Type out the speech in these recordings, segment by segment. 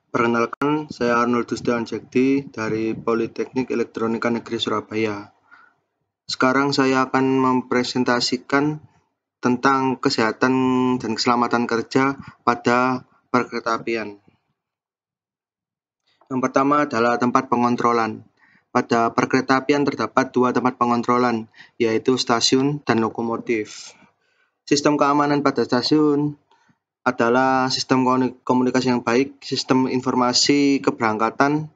Perkenalkan, saya Arnold Dusdan Jekdi dari Politeknik Elektronika Negeri Surabaya. Sekarang saya akan mempresentasikan tentang kesehatan dan keselamatan kerja pada perkeretaapian. Yang pertama adalah tempat pengontrolan. Pada perkeretaapian terdapat dua tempat pengontrolan, yaitu stasiun dan lokomotif. Sistem keamanan pada stasiun adalah sistem komunikasi yang baik, sistem informasi keberangkatan,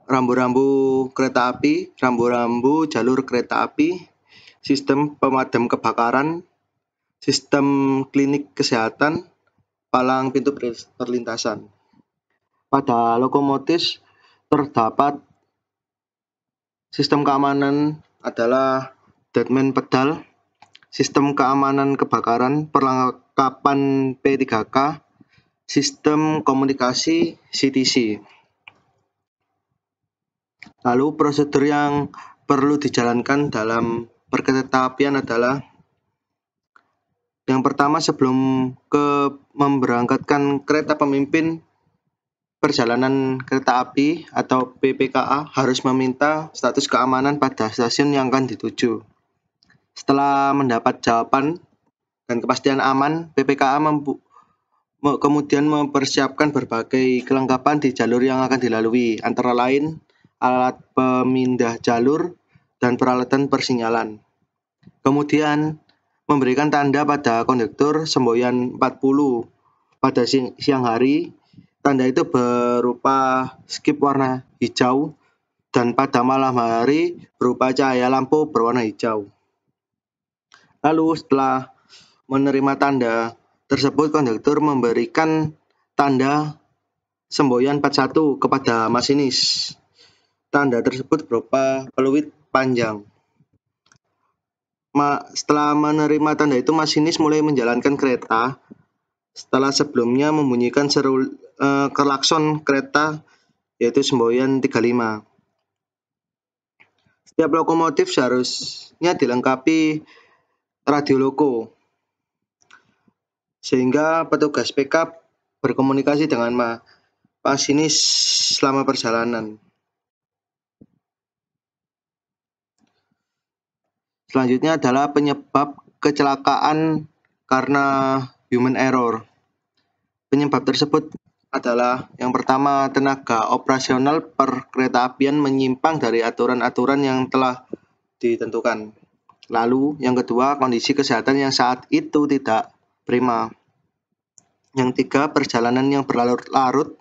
rambu-rambu kereta api, rambu-rambu jalur kereta api, sistem pemadam kebakaran, sistem klinik kesehatan, palang pintu perlintasan. Pada lokomotif terdapat sistem keamanan adalah deadman pedal, sistem keamanan kebakaran, perlengkapan P3K, sistem komunikasi CTC. Lalu prosedur yang perlu dijalankan dalam perkeretaapian adalah yang pertama, sebelum memberangkatkan kereta pemimpin perjalanan kereta api atau PPKA harus meminta status keamanan pada stasiun yang akan dituju. Setelah mendapat jawaban dan kepastian aman, PPKA kemudian mempersiapkan berbagai kelengkapan di jalur yang akan dilalui, antara lain alat pemindah jalur dan peralatan persinyalan. Kemudian memberikan tanda pada kondektur semboyan 40 pada siang hari. Tanda itu berupa skip warna hijau dan pada malam hari berupa cahaya lampu berwarna hijau. Lalu setelah menerima tanda tersebut, kondektur memberikan tanda semboyan 41 kepada masinis. Tanda tersebut berupa peluit panjang. Setelah menerima tanda itu, masinis mulai menjalankan kereta. Setelah sebelumnya membunyikan klakson kereta, yaitu semboyan 35. Setiap lokomotif seharusnya dilengkapi radio loko, sehingga petugas PK berkomunikasi dengan masinis selama perjalanan. Selanjutnya adalah penyebab kecelakaan karena human error. Penyebab tersebut adalah yang pertama, tenaga operasional perkeretaapian menyimpang dari aturan-aturan yang telah ditentukan. Lalu yang kedua, kondisi kesehatan yang saat itu tidak prima. Yang tiga, perjalanan yang berlarut-larut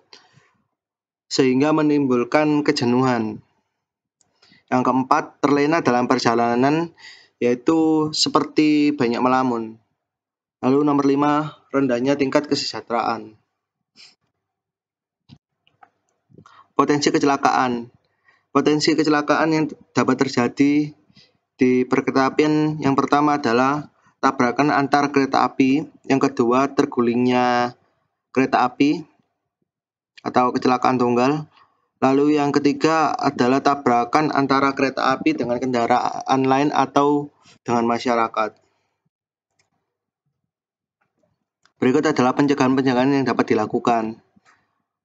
sehingga menimbulkan kejenuhan. Yang keempat, terlena dalam perjalanan, yaitu seperti banyak melamun. Lalu nomor 5, rendahnya tingkat kesejahteraan. Potensi kecelakaan. Potensi kecelakaan yang dapat terjadi di perkeretaapian yang pertama adalah tabrakan antar kereta api, yang kedua tergulingnya kereta api atau kecelakaan tunggal. Lalu yang ketiga adalah tabrakan antara kereta api dengan kendaraan lain atau dengan masyarakat. Berikut adalah pencegahan-pencegahan yang dapat dilakukan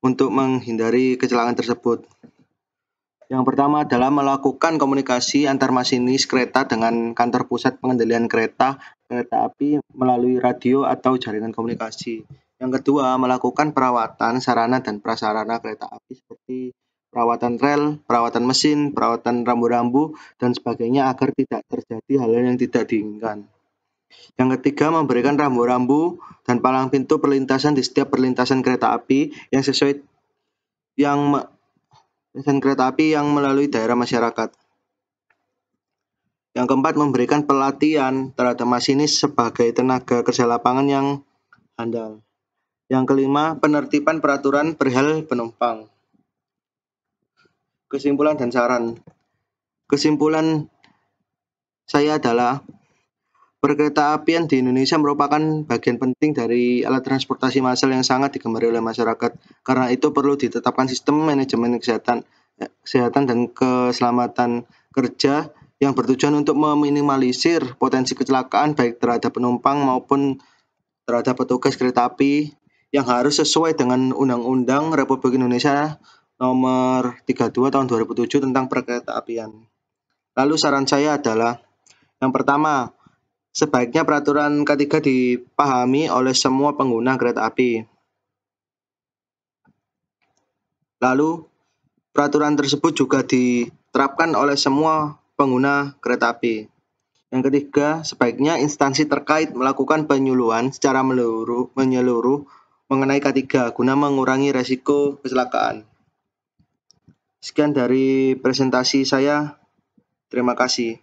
untuk menghindari kecelakaan tersebut. Yang pertama adalah melakukan komunikasi antar masinis kereta dengan kantor pusat pengendalian kereta api melalui radio atau jaringan komunikasi. Yang kedua, melakukan perawatan sarana dan prasarana kereta api seperti perawatan rel, perawatan mesin, perawatan rambu-rambu, dan sebagainya agar tidak terjadi hal-hal yang tidak diinginkan. Yang ketiga, memberikan rambu-rambu dan palang pintu perlintasan di setiap perlintasan kereta api yang sesuai kereta api yang melalui daerah masyarakat. Yang keempat, memberikan pelatihan terhadap masinis sebagai tenaga kerja lapangan yang handal. Yang kelima, penertiban peraturan perihal penumpang. Kesimpulan dan saran. Kesimpulan saya adalah perkeretaapian di Indonesia merupakan bagian penting dari alat transportasi massal yang sangat digemari oleh masyarakat. Karena itu perlu ditetapkan sistem manajemen kesehatan dan keselamatan kerja yang bertujuan untuk meminimalisir potensi kecelakaan baik terhadap penumpang maupun terhadap petugas kereta api yang harus sesuai dengan Undang-Undang Republik Indonesia Nomor 32 Tahun 2007 tentang Perkeretaapian. Lalu saran saya adalah yang pertama, sebaiknya peraturan K3 dipahami oleh semua pengguna kereta api. Lalu, peraturan tersebut juga diterapkan oleh semua pengguna kereta api. Yang ketiga, sebaiknya instansi terkait melakukan penyuluhan secara menyeluruh mengenai K3 guna mengurangi resiko kecelakaan. Sekian dari presentasi saya. Terima kasih.